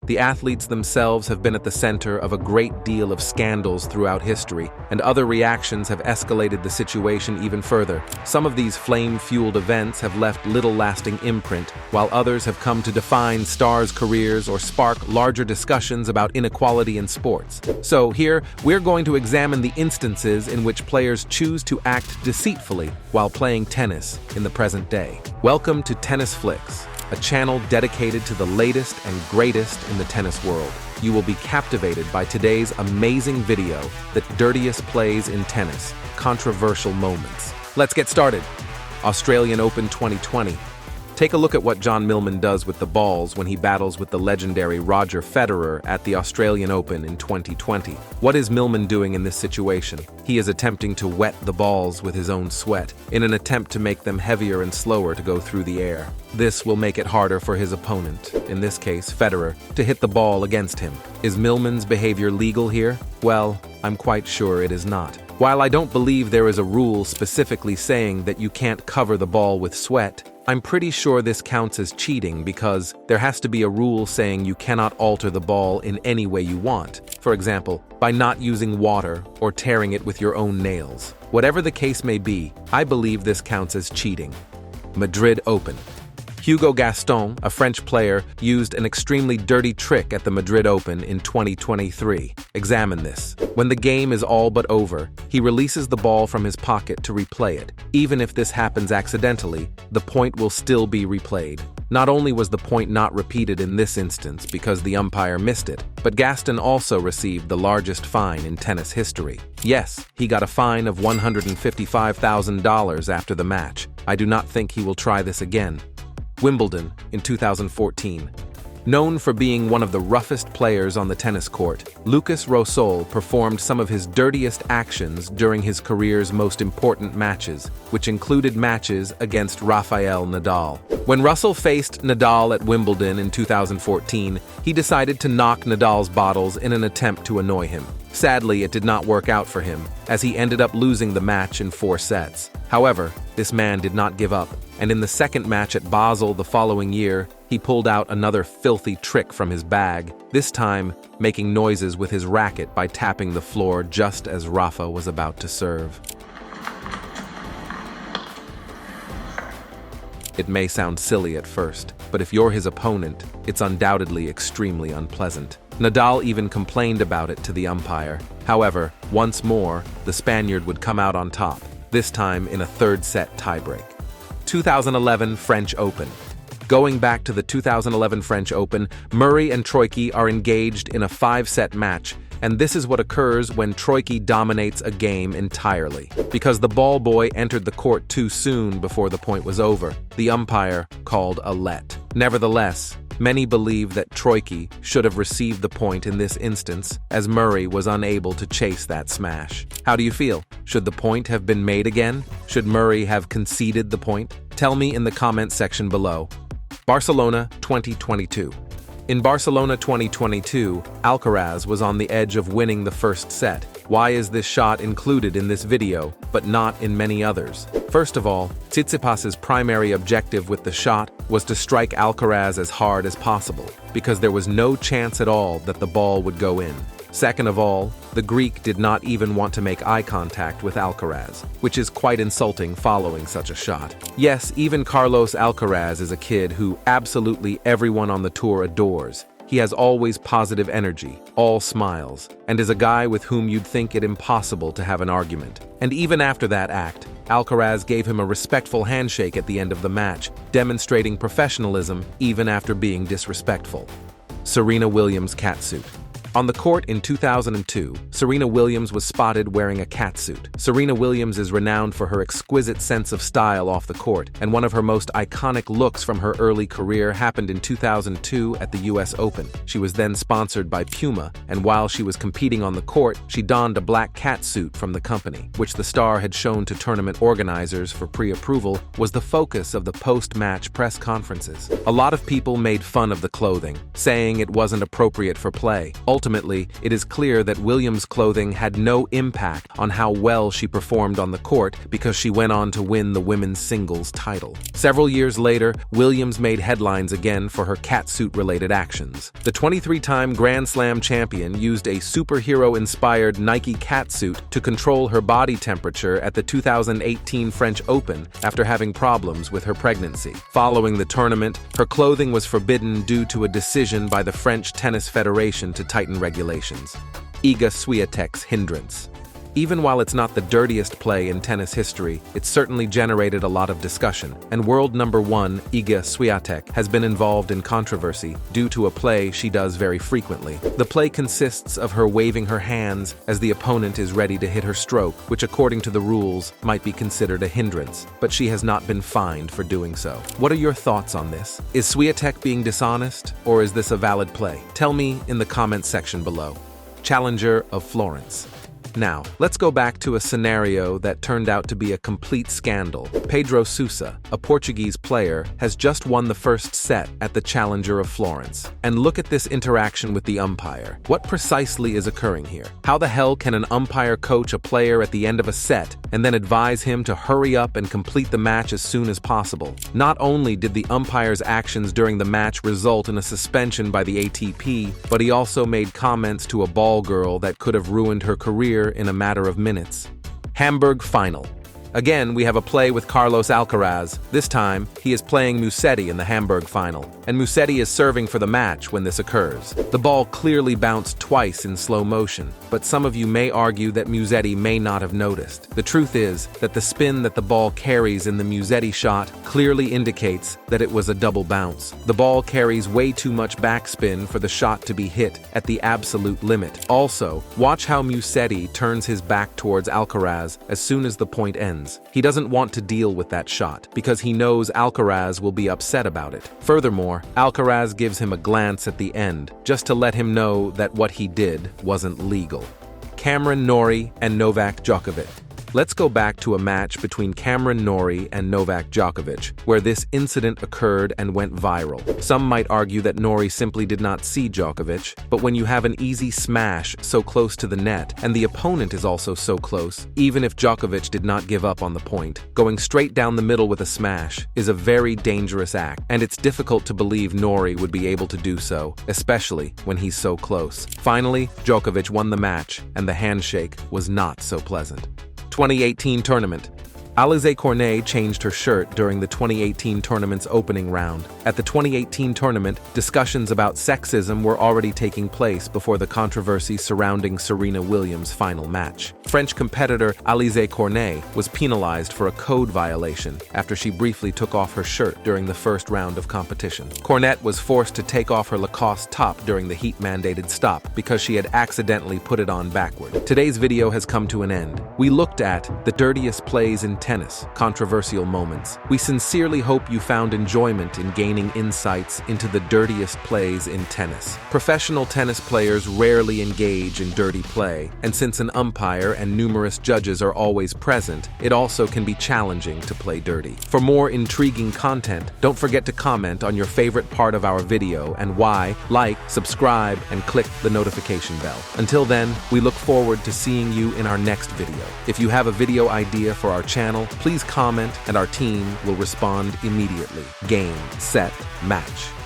The athletes themselves have been at the center of a great deal of scandals throughout history, and other reactions have escalated the situation even further. Some of these flame-fueled events have left little lasting imprint, while others have come to define stars' careers or spark larger discussions about inequality in sports. So here, we're going to examine the instances in which players choose to act deceitfully while playing tennis in the present day. Welcome to Tennis Flicks, a channel dedicated to the latest and greatest in the tennis world. You will be captivated by today's amazing video, The Dirtiest Plays in Tennis, Controversial Moments. Let's get started. Australian Open 2020. Take a look at what John Millman does with the balls when he battles with the legendary Roger Federer at the Australian Open in 2020. What is Millman doing in this situation? He is attempting to wet the balls with his own sweat, in an attempt to make them heavier and slower to go through the air. This will make it harder for his opponent, in this case Federer, to hit the ball against him. Is Millman's behavior legal here? Well, I'm quite sure it is not. While I don't believe there is a rule specifically saying that you can't cover the ball with sweat, I'm pretty sure this counts as cheating because there has to be a rule saying you cannot alter the ball in any way you want. For example, by not using water or tearing it with your own nails. Whatever the case may be, I believe this counts as cheating. Madrid Open. Hugo Gaston, a French player, used an extremely dirty trick at the Madrid Open in 2023. Examine this. When the game is all but over, he releases the ball from his pocket to replay it. Even if this happens accidentally, the point will still be replayed. Not only was the point not repeated in this instance because the umpire missed it, but Gaston also received the largest fine in tennis history. Yes, he got a fine of $155,000 after the match. I do not think he will try this again. Wimbledon in 2014. Known for being one of the roughest players on the tennis court, Lucas Rosol performed some of his dirtiest actions during his career's most important matches, which included matches against Rafael Nadal. When Russell faced Nadal at Wimbledon in 2014, he decided to knock Nadal's bottles in an attempt to annoy him. Sadly, it did not work out for him, as he ended up losing the match in 4 sets. However, this man did not give up, and in the second match at Basel the following year, he pulled out another filthy trick from his bag, this time making noises with his racket by tapping the floor just as Rafa was about to serve. It may sound silly at first, but if you're his opponent, it's undoubtedly extremely unpleasant. Nadal even complained about it to the umpire. However, once more, the Spaniard would come out on top, this time in a third-set tiebreak. 2011 French Open. Going back to the 2011 French Open, Murray and Troicki are engaged in a 5-set match, and this is what occurs when Troicki dominates a game entirely. Because the ball boy entered the court too soon before the point was over, the umpire called a let. Nevertheless, many believe that Troicki should have received the point in this instance, as Murray was unable to chase that smash. How do you feel? Should the point have been made again? Should Murray have conceded the point? Tell me in the comment section below. Barcelona 2022. In Barcelona 2022, Alcaraz was on the edge of winning the first set. Why is this shot included in this video, but not in many others? First of all, Tsitsipas's primary objective with the shot was to strike Alcaraz as hard as possible, because there was no chance at all that the ball would go in. Second of all, the Greek did not even want to make eye contact with Alcaraz, which is quite insulting following such a shot. Yes, even Carlos Alcaraz is a kid who absolutely everyone on the tour adores. He has always positive energy, all smiles, and is a guy with whom you'd think it impossible to have an argument. And even after that act, Alcaraz gave him a respectful handshake at the end of the match, demonstrating professionalism even after being disrespectful. Serena Williams catsuit. On the court in 2002, Serena Williams was spotted wearing a catsuit. Serena Williams is renowned for her exquisite sense of style off the court, and one of her most iconic looks from her early career happened in 2002 at the US Open. She was then sponsored by Puma, and while she was competing on the court, she donned a black catsuit from the company, which the star had shown to tournament organizers for pre-approval was the focus of the post-match press conferences. A lot of people made fun of the clothing, saying it wasn't appropriate for play. Ultimately, it is clear that Williams' clothing had no impact on how well she performed on the court because she went on to win the women's singles title. Several years later, Williams made headlines again for her catsuit-related actions. The 23-time Grand Slam champion used a superhero-inspired Nike catsuit to control her body temperature at the 2018 French Open after having problems with her pregnancy. Following the tournament, her clothing was forbidden due to a decision by the French Tennis Federation to tighten regulations. Iga Swiatek's hindrance. Even while it's not the dirtiest play in tennis history, it certainly generated a lot of discussion, and world number one, Iga Swiatek, has been involved in controversy due to a play she does very frequently. The play consists of her waving her hands as the opponent is ready to hit her stroke, which according to the rules might be considered a hindrance, but she has not been fined for doing so. What are your thoughts on this? Is Swiatek being dishonest, or is this a valid play? Tell me in the comments section below. Challenger of Florence. Now, let's go back to a scenario that turned out to be a complete scandal. Pedro Sousa, a Portuguese player, has just won the first set at the Challenger of Florence. And look at this interaction with the umpire. What precisely is occurring here? How the hell can an umpire coach a player at the end of a set and then advise him to hurry up and complete the match as soon as possible? Not only did the umpire's actions during the match result in a suspension by the ATP, but he also made comments to a ball girl that could have ruined her career in a matter of minutes. Hamburg final. Again, we have a play with Carlos Alcaraz. This time, he is playing Musetti in the Hamburg final, and Musetti is serving for the match when this occurs. The ball clearly bounced twice in slow motion, but some of you may argue that Musetti may not have noticed. The truth is that the spin that the ball carries in the Musetti shot clearly indicates that it was a double bounce. The ball carries way too much backspin for the shot to be hit at the absolute limit. Also, watch how Musetti turns his back towards Alcaraz as soon as the point ends. He doesn't want to deal with that shot because he knows Alcaraz will be upset about it. Furthermore, Alcaraz gives him a glance at the end, just to let him know that what he did wasn't legal. Cameron Norrie and Novak Djokovic. Let's go back to a match between Cameron Norrie and Novak Djokovic, where this incident occurred and went viral. Some might argue that Norrie simply did not see Djokovic, but when you have an easy smash so close to the net, and the opponent is also so close, even if Djokovic did not give up on the point, going straight down the middle with a smash is a very dangerous act, and it's difficult to believe Norrie would be able to do so, especially when he's so close. Finally, Djokovic won the match, and the handshake was not so pleasant. 2018 tournament. Alizé Cornet changed her shirt during the 2018 tournament's opening round. At the 2018 tournament, discussions about sexism were already taking place before the controversy surrounding Serena Williams' final match. French competitor Alizé Cornet was penalized for a code violation after she briefly took off her shirt during the first round of competition. Cornet was forced to take off her Lacoste top during the heat-mandated stop because she had accidentally put it on backward. Today's video has come to an end. We looked at the dirtiest plays in tennis, controversial moments. We sincerely hope you found enjoyment in gaining insights into the dirtiest plays in tennis. Professional tennis players rarely engage in dirty play, and since an umpire and numerous judges are always present, it also can be challenging to play dirty. For more intriguing content, don't forget to comment on your favorite part of our video and why, like, subscribe, and click the notification bell. Until then, we look forward to seeing you in our next video. If you have a video idea for our channel, please comment and our team will respond immediately. Game, set, match.